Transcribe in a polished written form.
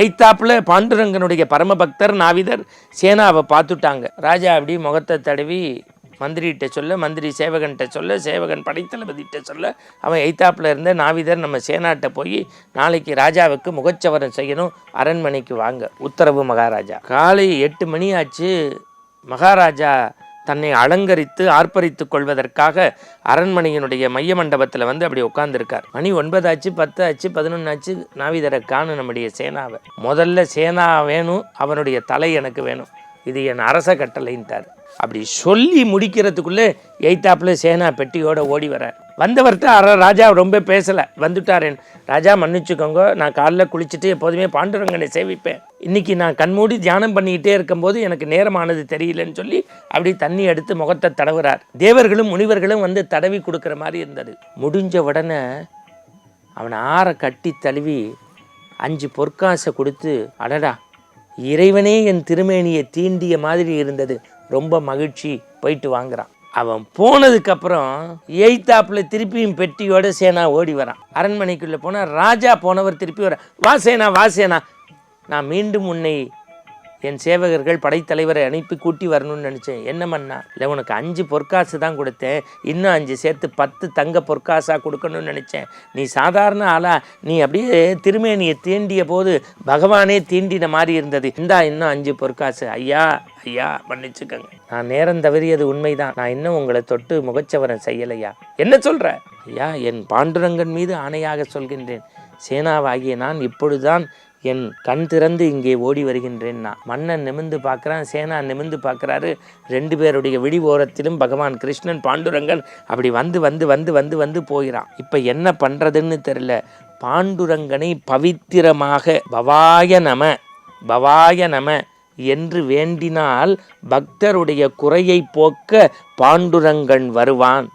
எய்த்தாப்புல பாண்டுரங்கனுடைய பரமபக்தர் நாவிதர் சேனாவை பார்த்துட்டாங்க. ராஜா அப்படி முகத்தை தடவி மந்திரிகிட்ட சொல்ல, மந்திரி சேவகன்கிட்ட சொல்ல, சேவகன் படைத்தளபதிகிட்ட சொல்ல, அவன் எய்த்தாப்புல இருந்த நாவிதர் நம்ம சேனாட்ட போய் நாளைக்கு ராஜாவுக்கு முகச்சவரம் செய்யணும், அரண்மனைக்கு வாங்க உத்தரவு மகாராஜா. காலை 8 மணி ஆச்சு. மகாராஜா தன்னை அலங்கரித்து ஆர்ப்பரித்து கொள்வதற்காக அரண்மனையினுடைய மைய மண்டபத்தில் வந்து அப்படி உட்காந்துருக்கார். மணி 9 ஆச்சு, 10 ஆச்சு, 11 ஆச்சு. நாவிதரை காணும் நம்முடைய சேனாவை. முதல்ல சேனா வேணும், அவனுடைய தலை எனக்கு வேணும், இது என் அரச கட்டளைன்ட்டார். அப்படி சொல்லி முடிக்கிறதுக்குள்ளே எய்த்தாப்புல சேனா பெட்டியோட ஓடி வர. வந்தவர்கிட்ட ராஜா ரொம்ப பேசலை, வந்துட்டார். ராஜா மன்னிச்சுக்கோங்க, நான் காலைல குளிச்சுட்டு எப்போதுமே பாண்டுரங்கனை சேவிப்பேன், இன்னைக்கு நான் கண்மூடி தியானம் பண்ணிக்கிட்டே இருக்கும்போது எனக்கு நேரமானது தெரியலன்னு சொல்லி அப்படி தண்ணி எடுத்து முகத்தை தடவுறார். தேவர்களும் முனிவர்களும் வந்து தடவி கொடுக்குற மாதிரி இருந்தது. முடிஞ்ச உடனே அவனை ஆற கட்டி தழுவி 5 பொற்காசை கொடுத்து, அடடா இறைவனே என் திருமேனியை தீண்டிய மாதிரி இருந்தது, ரொம்ப மகிழ்ச்சி, போயிட்டு வாங்குறான். அவன் போனதுக்கப்புறம் எய்த்தாப்புல திருப்பியும் பெட்டியோட சேனா ஓடி வரான். அரண்மனைக்குள்ளே போனால் ராஜா போனவர் திருப்பி வர, வா சேனா வா சேனா, நான் மீண்டும் உன்னை என் சேவகர்கள் படைத்தலைவரை அனுப்பி கூட்டி வரணும்னு நினச்சேன். என்ன மன்னா, இல்லை உனக்கு 5 பொற்காசு தான் கொடுத்தேன், இன்னும் 5 சேர்த்து 10 தங்க பொற்காசாக கொடுக்கணும்னு நினச்சேன். நீ சாதாரண ஆளா, நீ அப்படியே திருமேனியை தீண்டிய போது பகவானே தீண்டின மாதிரி இருந்தது, இன்னும் 5 பொற்காசு. ஐயா ஐயா மன்னிச்சுக்கங்க, நான் நேரம் தவறியது உண்மைதான், நான் இன்னும் உங்களை தொட்டு முகச்சவரம் செய்யலையா. என்ன சொல்கிற? ஐயா, என் பாண்டுரங்கன் மீது ஆணையாக சொல்கின்றேன், சேனாவாகிய நான் இப்பொழுதுதான் என் கண் திறந்து இங்கே ஓடி வருகின்றேன்னா. மன்னன் நிமிர்ந்து பார்க்குறான், சேனா நிமிர்ந்து பார்க்குறாரு. 2 பேருடைய விழி ஓரத்திலும் பகவான் கிருஷ்ணன் பாண்டுரங்கன் அப்படி வந்து வந்து வந்து வந்து வந்து போகிறான். இப்போ என்ன பண்ணுறதுன்னு தெரியல. பாண்டுரங்கனை பவித்திரமாக பவாய நம என்று வேண்டினால் பக்தருடைய குறையை போக்க பாண்டுரங்கன் வருவான்.